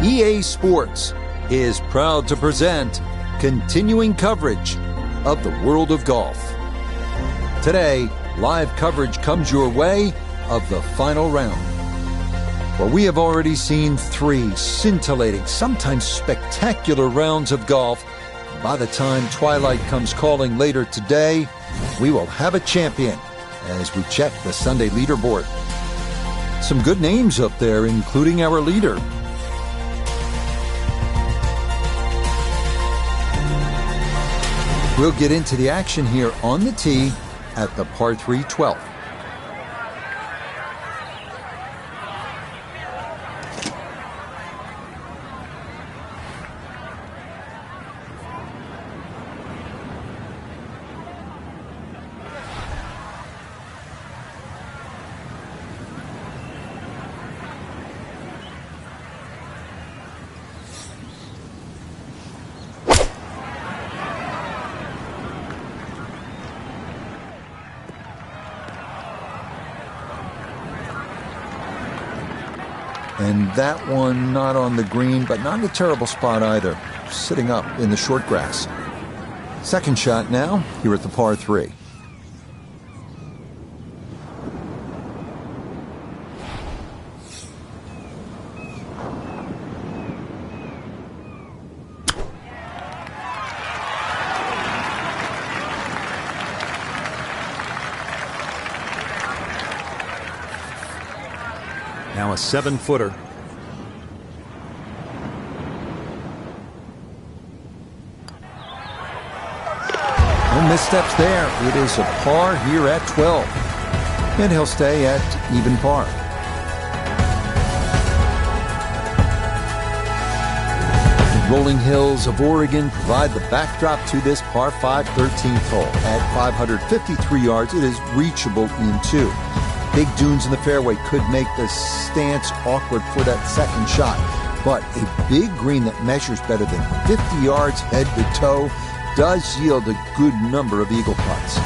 EA Sports is proud to present continuing coverage of the world of golf. Today, live coverage comes your way of the final round. Well, we have already seen 3 scintillating, sometimes spectacular rounds of golf. By the time twilight comes calling later today, we will have a champion as we check the Sunday leaderboard. Some good names up there, including our leader. We'll get into the action here on the tee at the par 3 12th. And that one not on the green, but not in a terrible spot either. Sitting up in the short grass. Second shot now, here at the par 3. Now a 7-footer. No missteps there. It is a par here at 12. And he'll stay at even par. The rolling hills of Oregon provide the backdrop to this par 5 13th hole. At 553 yards, it is reachable in 2. Big dunes in the fairway could make the stance awkward for that second shot. But a big green that measures better than 50 yards head to toe does yield a good number of eagle putts.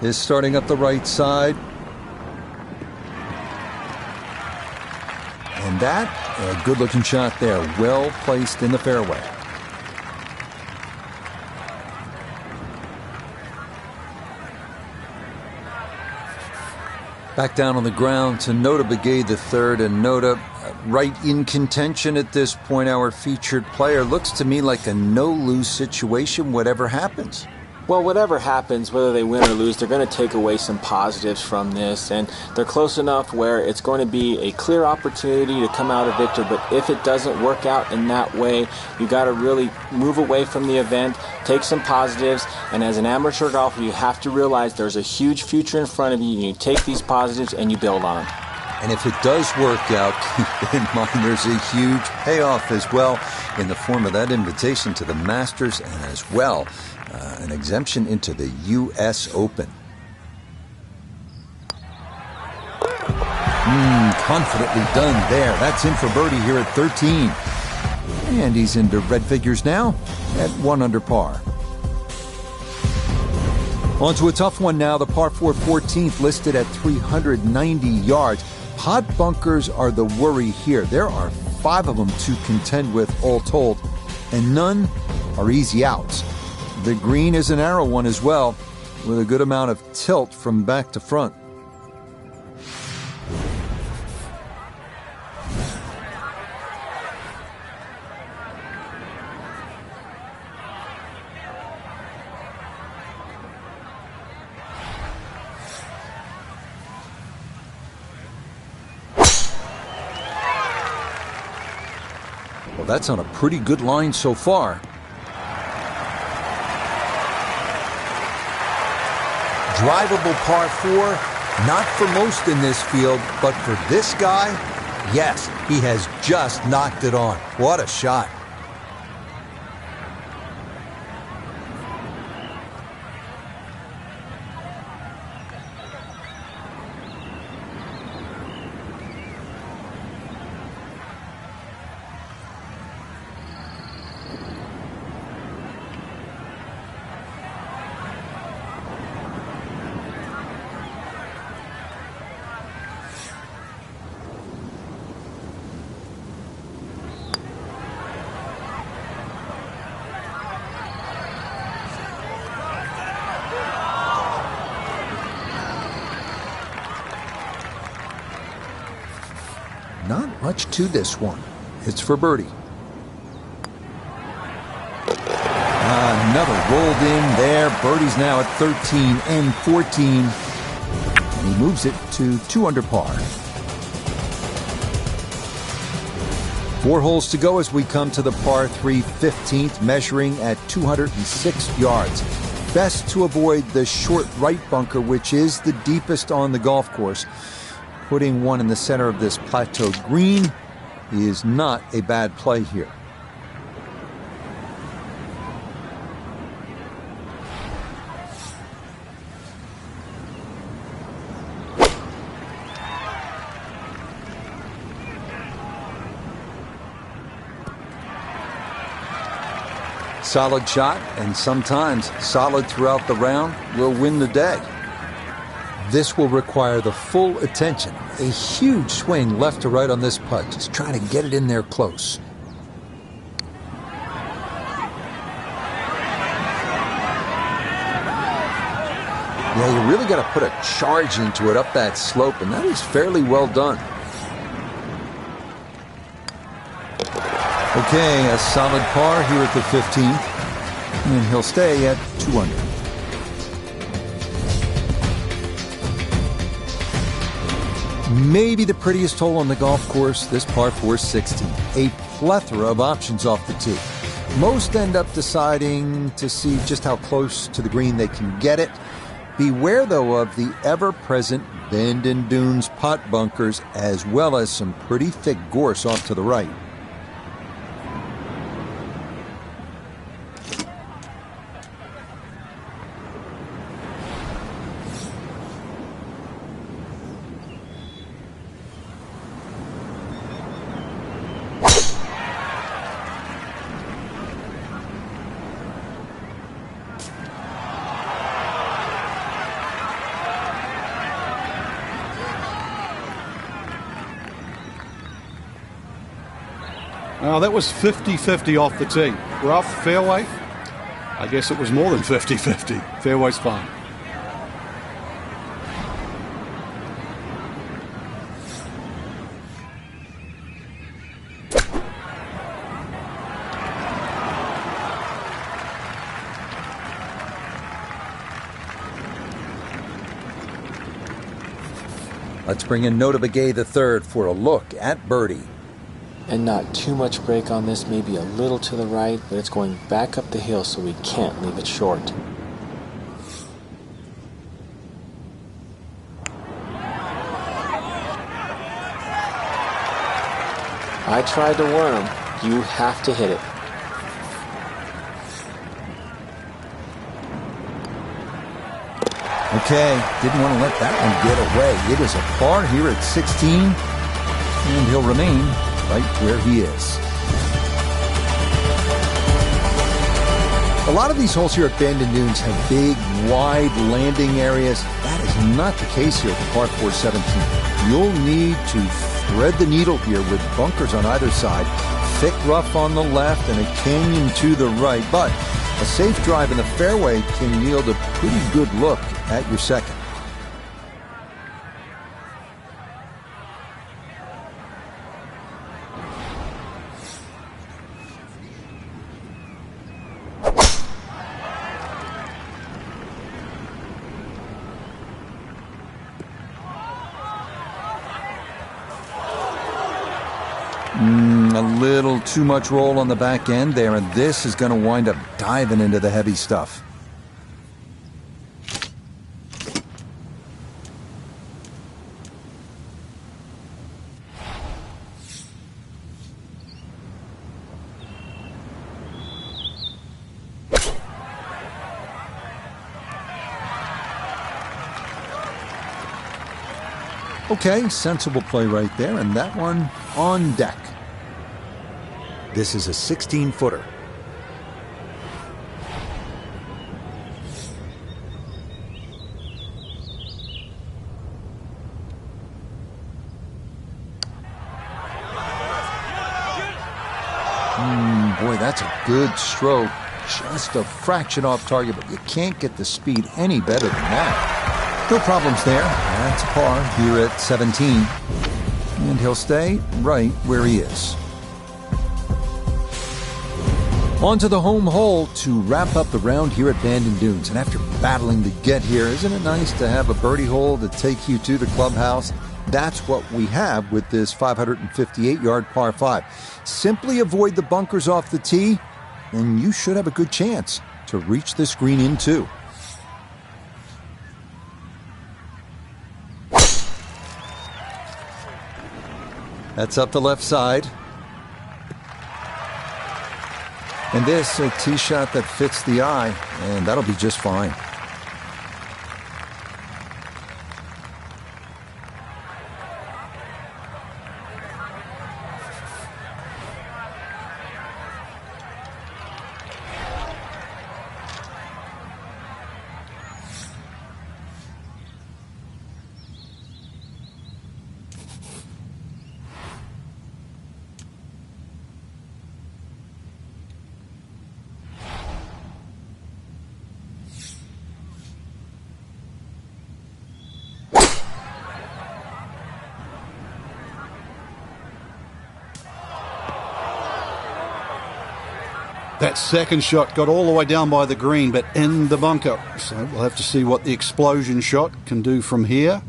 Is starting up the right side. And that, a good-looking shot there, well placed in the fairway. Back down on the ground to Nota Begay the third, and Nota right in contention at this point. Our featured player looks to me like a no-lose situation, whatever happens. Well, whatever happens, whether they win or lose, they're going to take away some positives from this, and they're close enough where it's going to be a clear opportunity to come out a victor. But if it doesn't work out in that way, you got to really move away from the event, take some positives, and as an amateur golfer, you have to realize there's a huge future in front of you. You take these positives and you build on them. And if it does work out, keep in mind there's a huge payoff as well in the form of that invitation to the Masters, and as well an exemption into the U.S. Open. Confidently done there. That's in for birdie here at 13. And he's into red figures now at 1 under par. On to a tough one now. The par 4 14th listed at 390 yards. Pot bunkers are the worry here. There are 5 of them to contend with all told, and none are easy outs. The green is a narrow one as well, with a good amount of tilt from back to front. Well, that's on a pretty good line so far. Drivable par 4, not for most in this field, but for this guy, Yes, he has just knocked it on. What a shot. Not much to this one. It's for birdie. Another rolled in there. Birdie's now at 13 and 14. And he moves it to 2 under par. 4 holes to go as we come to the par 3 15th, measuring at 206 yards. Best to avoid the short right bunker, which is the deepest on the golf course. Putting one in the center of this plateaued green is not a bad play here. Solid shot, and sometimes solid throughout the round, will win the day. This will require the full attention. A huge swing left to right on this putt. Just trying to get it in there close. Yeah, you really got to put a charge into it up that slope, and that is fairly well done. Okay, a solid par here at the 15th, and he'll stay at 2 under. Maybe the prettiest hole on the golf course, this par 4 16. A plethora of options off the tee. Most end up deciding to see just how close to the green they can get it. Beware, though, of the ever-present bend and dunes pot bunkers, as well as some pretty thick gorse off to the right. Now that was 50-50 off the tee. Rough, fairway. I guess it was more than 50-50. Fairway's fine. Let's bring in Nota Begay III for a look at birdie. And not too much break on this, maybe a little to the right, but it's going back up the hill, so we can't leave it short. I tried to warn him. You have to hit it. Okay, didn't want to let that one get away. It is a par here at 16, and he'll remain right where he is. A lot of these holes here at Bend and Dunes have big, wide landing areas. That is not the case here at the par 4 17. You'll need to thread the needle here with bunkers on either side, thick rough on the left, and a canyon to the right. But a safe drive in the fairway can yield a pretty good look at your second. A little too much roll on the back end there, and this is going to wind up diving into the heavy stuff. Okay, sensible play right there, and that one on deck. This is a 16-footer. Boy, that's a good stroke. Just a fraction off target, but you can't get the speed any better than that. No problems there. That's par here at 17. And he'll stay right where he is. On to the home hole to wrap up the round here at Bandon Dunes. And after battling to get here, isn't it nice to have a birdie hole to take you to the clubhouse? That's what we have with this 558-yard par 5. Simply avoid the bunkers off the tee, and you should have a good chance to reach this green in two. That's up the left side. And this, a tee shot that fits the eye, and that'll be just fine. That second shot got all the way down by the green, but in the bunker. So we'll have to see what the explosion shot can do from here.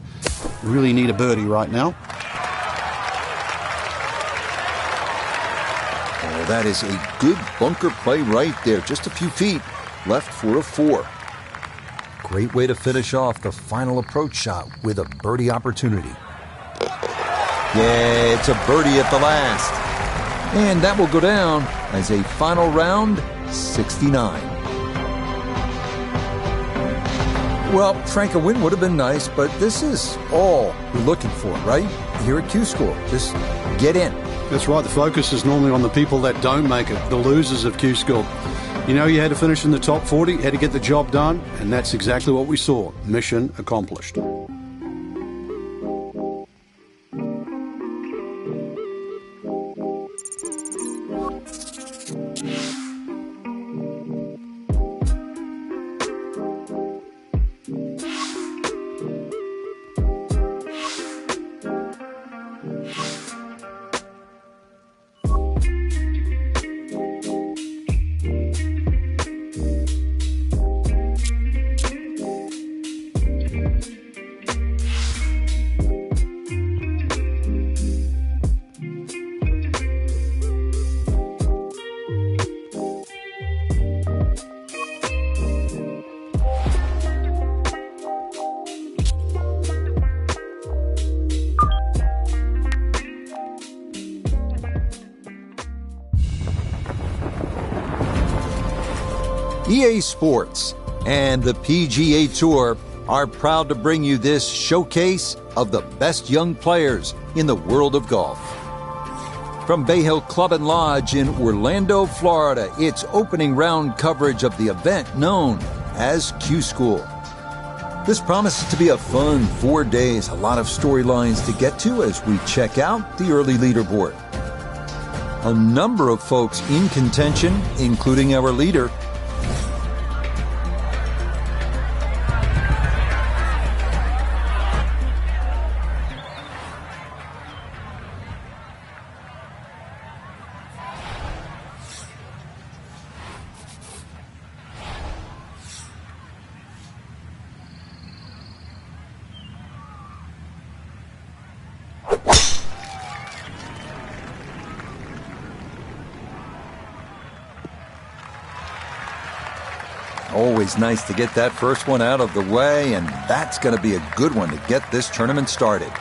Really need a birdie right now. Oh, that is a good bunker play right there. Just a few feet left for a 4. Great way to finish off the final approach shot with a birdie opportunity. Yeah, it's a birdie at the last. And that will go down as a final round 69. Well, Frank, a win would have been nice, but this is all we're looking for, right? Here at Q School. Just get in. That's right. The focus is normally on the people that don't make it, the losers of Q School. You know, you had to finish in the top 40, had to get the job done, and that's exactly what we saw. Mission accomplished. EA Sports and the PGA Tour are proud to bring you this showcase of the best young players in the world of golf. From Bay Hill Club and Lodge in Orlando, Florida, it's opening round coverage of the event known as Q School. This promises to be a fun 4 days, a lot of storylines to get to as we check out the early leaderboard. A number of folks in contention, including our leader, always nice to get that first one out of the way, and that's going to be a good one to get this tournament started.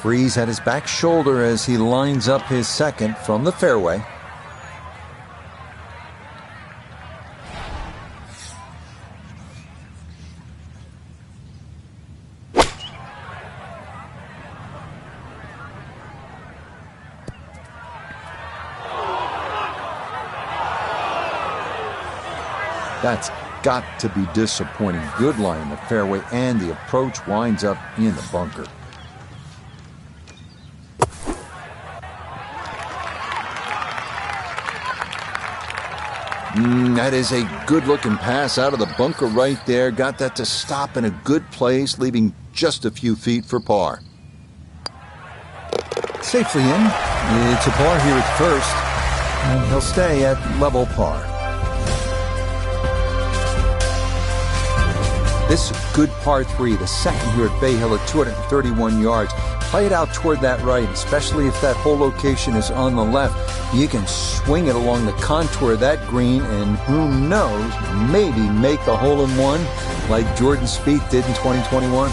Freeze at his back shoulder as he lines up his second from the fairway. That's got to be disappointing. Good lie in the fairway, and the approach winds up in the bunker. That is a good-looking pass out of the bunker right there. Got that to stop in a good place, leaving just a few feet for par. Safely in. It's a par here at first, and he'll stay at level par. This is a good par 3, the second here at Bay Hill at 231 yards. Play it out toward that right, especially if that hole location is on the left. You can swing it along the contour of that green, and who knows, maybe make a hole-in-one like Jordan Spieth did in 2021.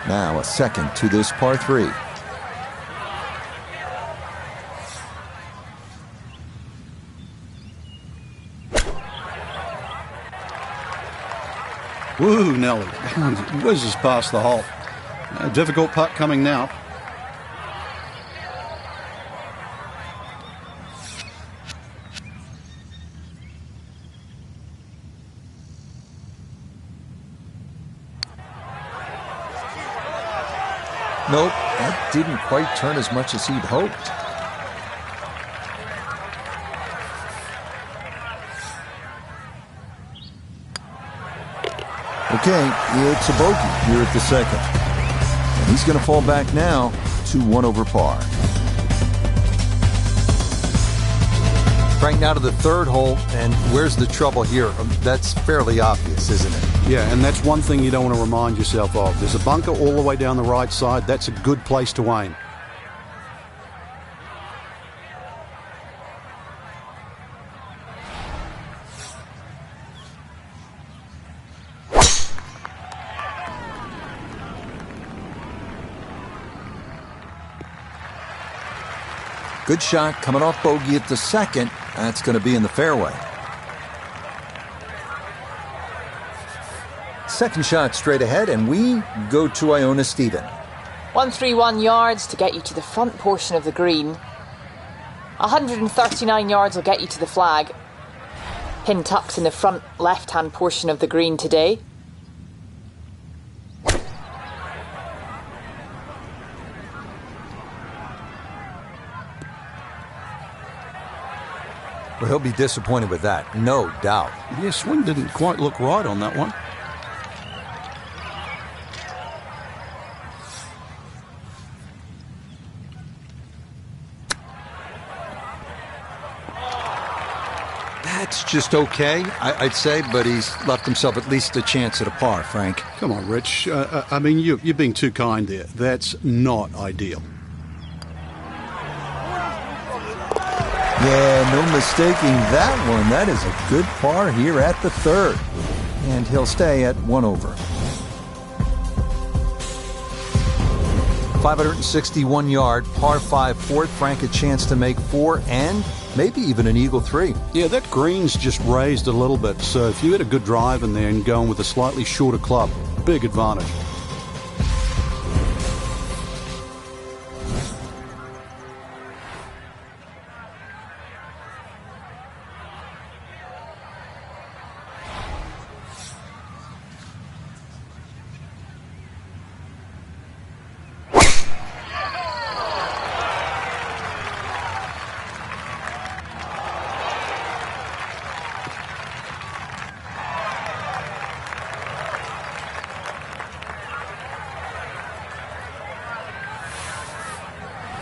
Now a second to this par 3. Woo, Nelly. Whizzes past the hole. A difficult putt coming now. Nope, that didn't quite turn as much as he'd hoped. Okay, it's a bogey here at the second. And he's going to fall back now to 1 over par. Frank, now to the third hole, and where's the trouble here? That's fairly obvious, isn't it? Yeah, and that's one thing you don't want to remind yourself of. There's a bunker all the way down the right side. That's a good place to aim. Good shot coming off bogey at the second. That's going to be in the fairway. Second shot straight ahead, and we go to Iona Stephen. 131 yards to get you to the front portion of the green. 139 yards will get you to the flag. Pin tucks in the front left-hand portion of the green today. Well, he'll be disappointed with that, no doubt. Yeah, swing didn't quite look right on that one. That's just okay, I'd say, but he's left himself at least a chance at a par, Frank. Come on, Rich. I mean, you're being too kind there. That's not ideal. Yeah, no mistaking that one. That is a good par here at the third. And he'll stay at 1 over. 561-yard par 5 fourth. Frank, a chance to make 4 and maybe even an eagle 3. Yeah, that green's just raised a little bit, so if you had a good drive in there and going with a slightly shorter club, big advantage.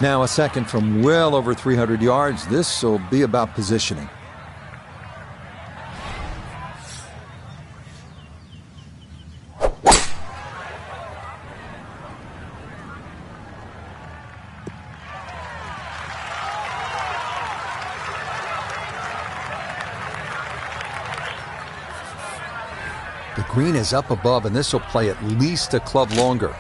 Now a second from well over 300 yards. This will be about positioning. The green is up above, and this will play at least a club longer.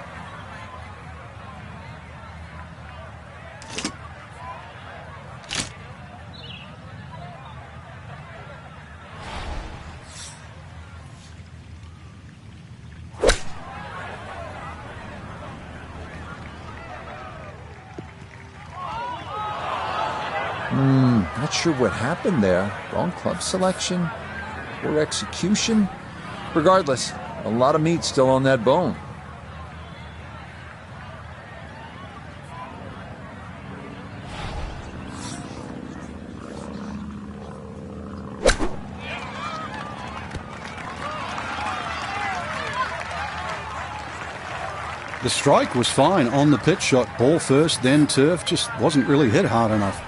Not sure what happened there. Wrong club selection or execution. Regardless, a lot of meat still on that bone. The strike was fine on the pitch shot. Ball first, then turf. Just wasn't really hit hard enough.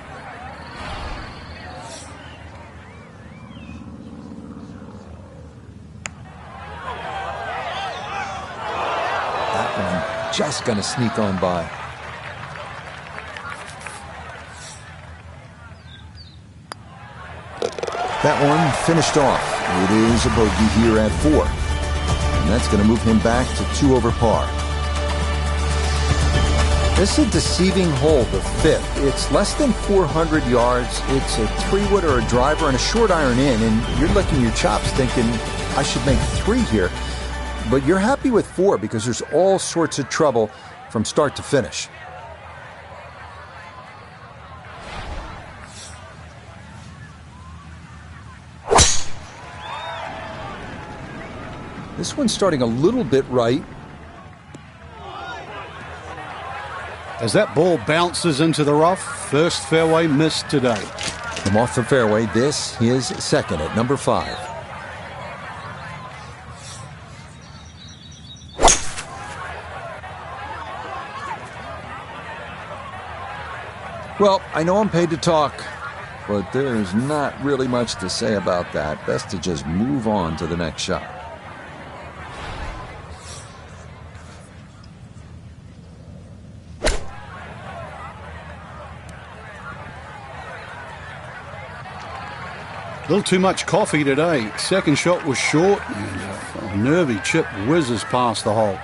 Just going to sneak on by. That one finished off. It is a bogey here at 4. And that's going to move him back to 2 over par. This is a deceiving hole, the 5th. It's less than 400 yards. It's a 3-wood or a driver and a short iron in. And you're licking your chops thinking, I should make 3 here. But you're happy with 4 because there's all sorts of trouble from start to finish. This one's starting a little bit right. As that ball bounces into the rough, first fairway missed today. From off the fairway, this is second at number 5. Well, I know I'm paid to talk, but there's not really much to say about that. Best to just move on to the next shot. A little too much coffee today. Second shot was short, and a nervy chip whizzes past the hole.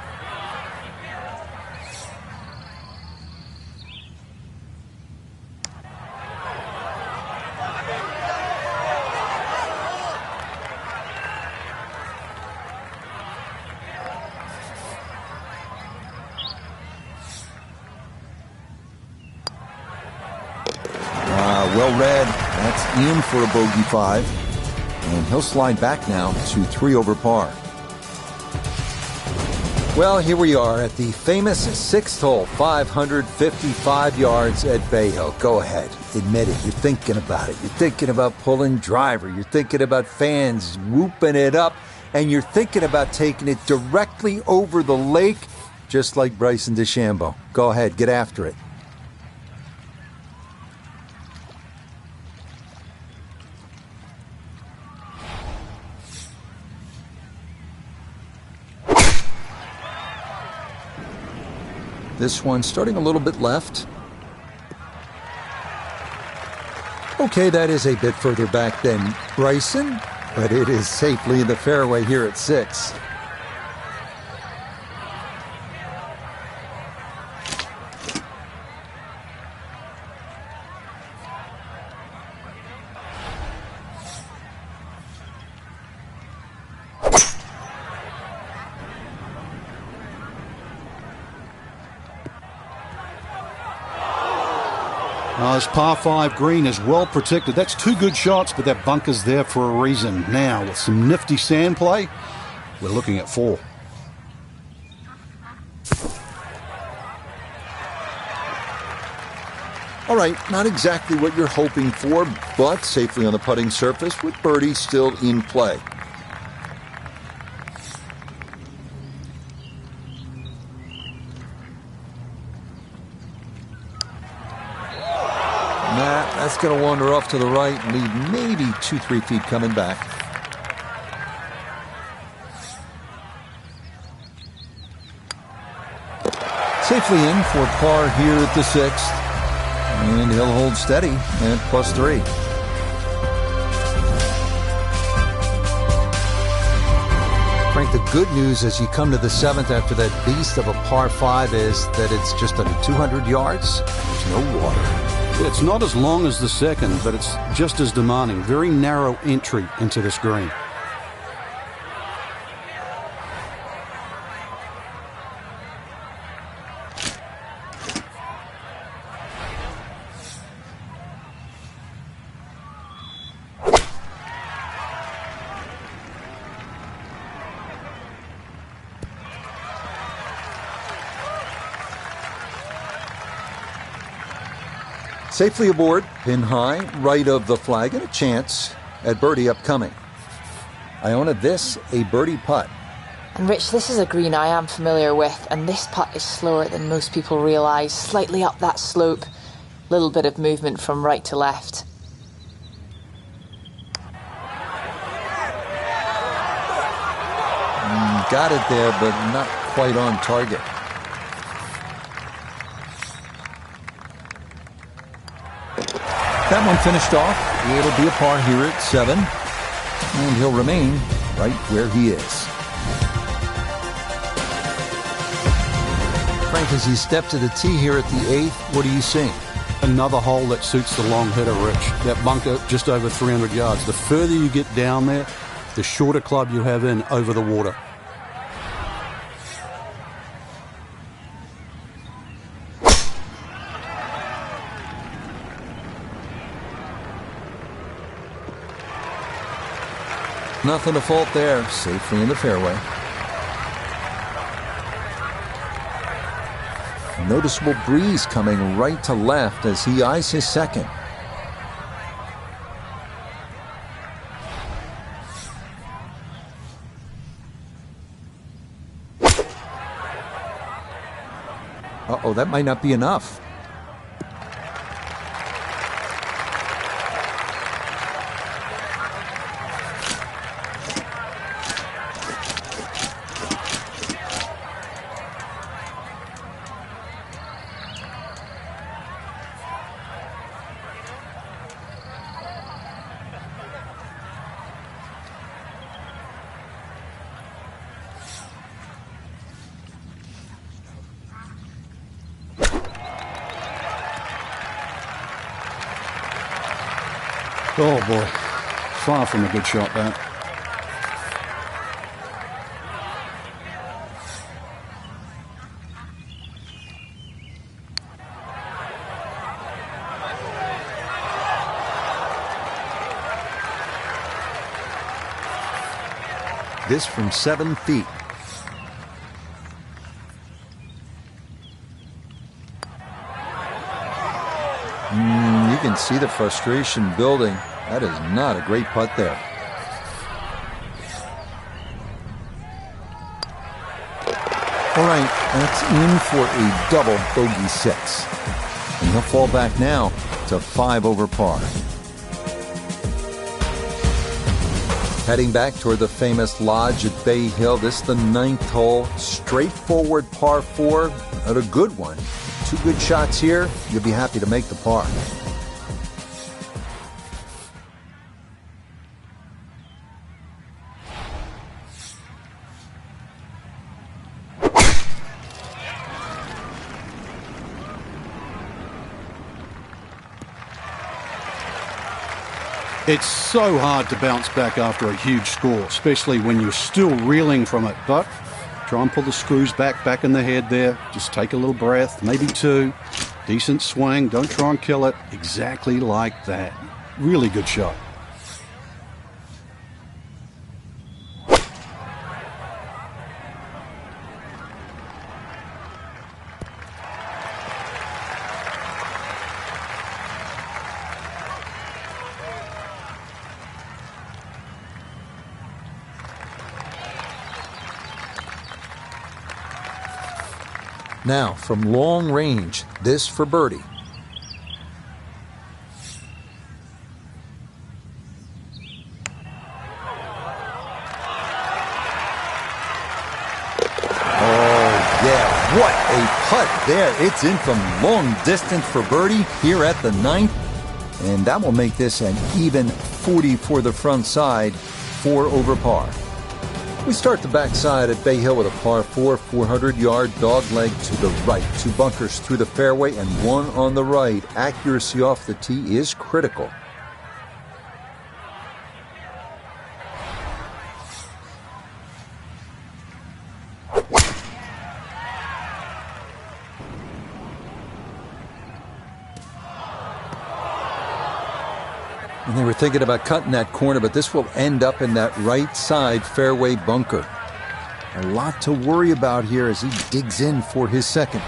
Well read. That's in for a bogey 5. And he'll slide back now to 3 over par. Well, here we are at the famous 6th hole, 555 yards at Bay Hill. Go ahead. Admit it. You're thinking about it. You're thinking about pulling driver. You're thinking about fans whooping it up. And you're thinking about taking it directly over the lake, just like Bryson DeChambeau. Go ahead. Get after it. This one starting a little bit left. Okay, that is a bit further back than Bryson, but it is safely in the fairway here at 6. This par 5 green is well protected. That's 2 good shots, but that bunker's there for a reason. Now, with some nifty sand play, we're looking at 4. All right, not exactly what you're hoping for, but safely on the putting surface with birdie still in play. That's going to wander off to the right and leave maybe 2-3 feet coming back. Safely in for par here at the 6th. And he'll hold steady at +3. Frank, the good news as you come to the 7th after that beast of a par 5 is that it's just under 200 yards. There's no water. It's not as long as the 2nd, but it's just as demanding. Very narrow entry into this green. Safely aboard, pin high, right of the flag, and a chance at birdie upcoming. Iona, this a birdie putt. And Rich, this is a green I am familiar with, and this putt is slower than most people realise. Slightly up that slope, little bit of movement from right to left. Got it there, but not quite on target. That one finished off. It'll be a par here at 7. And he'll remain right where he is. Frank, as you step to the tee here at the 8th, what are you seeing? Another hole that suits the long hitter, Rich. That bunker just over 300 yards. The further you get down there, the shorter club you have in over the water. Nothing to fault there. Safely in the fairway. Noticeable breeze coming right to left as he eyes his 2nd. Uh-oh, that might not be enough. Oh boy, far from a good shot that. This from 7 feet. You can see the frustration building. That is not a great putt there. All right, that's in for a double bogey 6. And he'll fall back now to 5 over par. Heading back toward the famous lodge at Bay Hill. This is the 9th hole. Straightforward par 4, and a good one. 2 good shots here. You'll be happy to make the par. It's so hard to bounce back after a huge score, especially when you're still reeling from it. But try and pull the screws back in the head there. Just take a little breath, maybe 2. Decent swing. Don't try and kill it. Exactly like that. Really good shot. Now, from long range, this for birdie. What a putt there. It's in from long distance for birdie here at the 9th. And that will make this an even 40 for the front side, 4 over par. We start the backside at Bay Hill with a par 4, 400-yard dogleg to the right. 2 bunkers through the fairway and 1 on the right. Accuracy off the tee is critical. And they were thinking about cutting that corner, but this will end up in that right side fairway bunker. A lot to worry about here as he digs in for his second.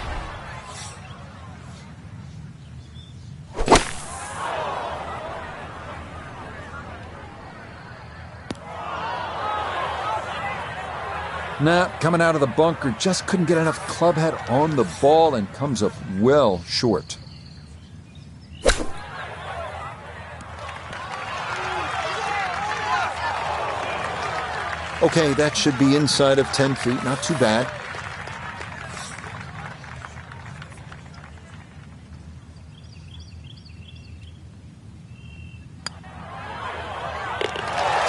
Nah, coming out of the bunker, just couldn't get enough club head on the ball and comes up well short. Okay, that should be inside of 10 feet, not too bad.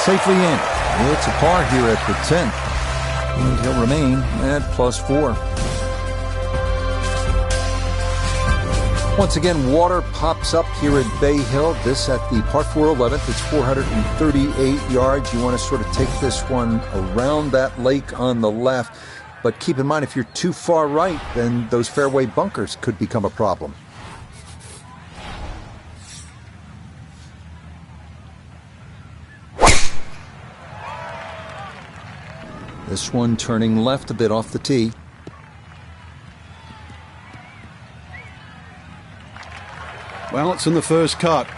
Safely in. It's a par here at the 10th. And he'll remain at +4. Once again, water pops up here at Bay Hill. This at the par 4 11th. It's 438 yards. You want to sort of take this one around that lake on the left. But keep in mind, if you're too far right, then those fairway bunkers could become a problem. This one turning left a bit off the tee. Well, it's in the first cut.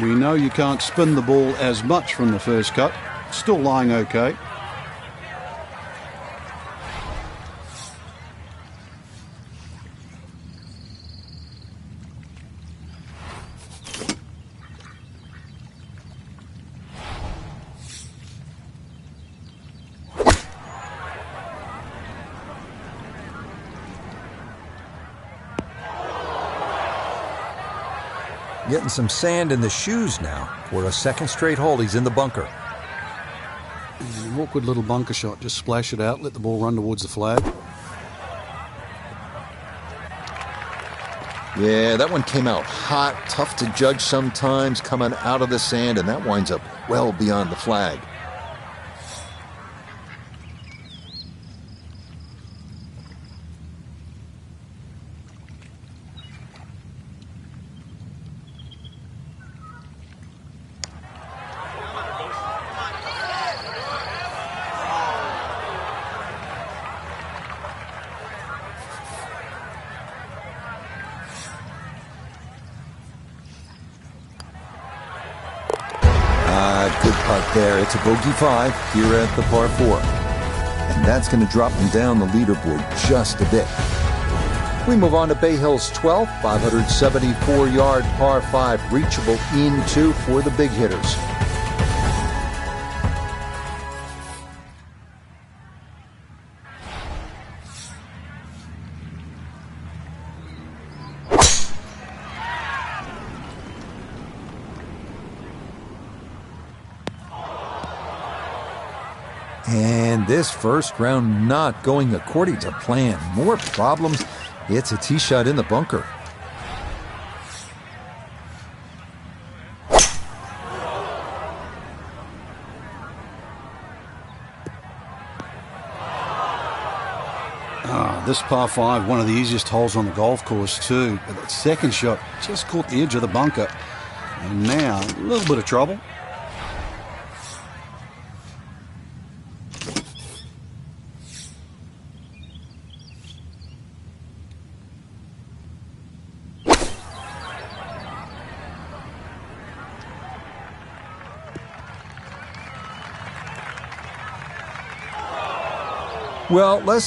We know you can't spin the ball as much from the first cut. Still lying okay. Getting some sand in the shoes now. For a second straight hole, he's in the bunker. An awkward little bunker shot. Just splash it out, let the ball run towards the flag. Yeah, that one came out hot, tough to judge sometimes, coming out of the sand, and that winds up well beyond the flag. Good putt there. It's a bogey 5 here at the par 4. And that's going to drop him down the leaderboard just a bit. We move on to Bay Hill's 12th, 574-yard par 5, reachable into for the big hitters. And this first round not going according to plan. More problems. It's a tee shot in the bunker. This par 5, one of the easiest holes on the golf course too. But that second shot just caught the edge of the bunker. And now, a little bit of trouble. Well, let's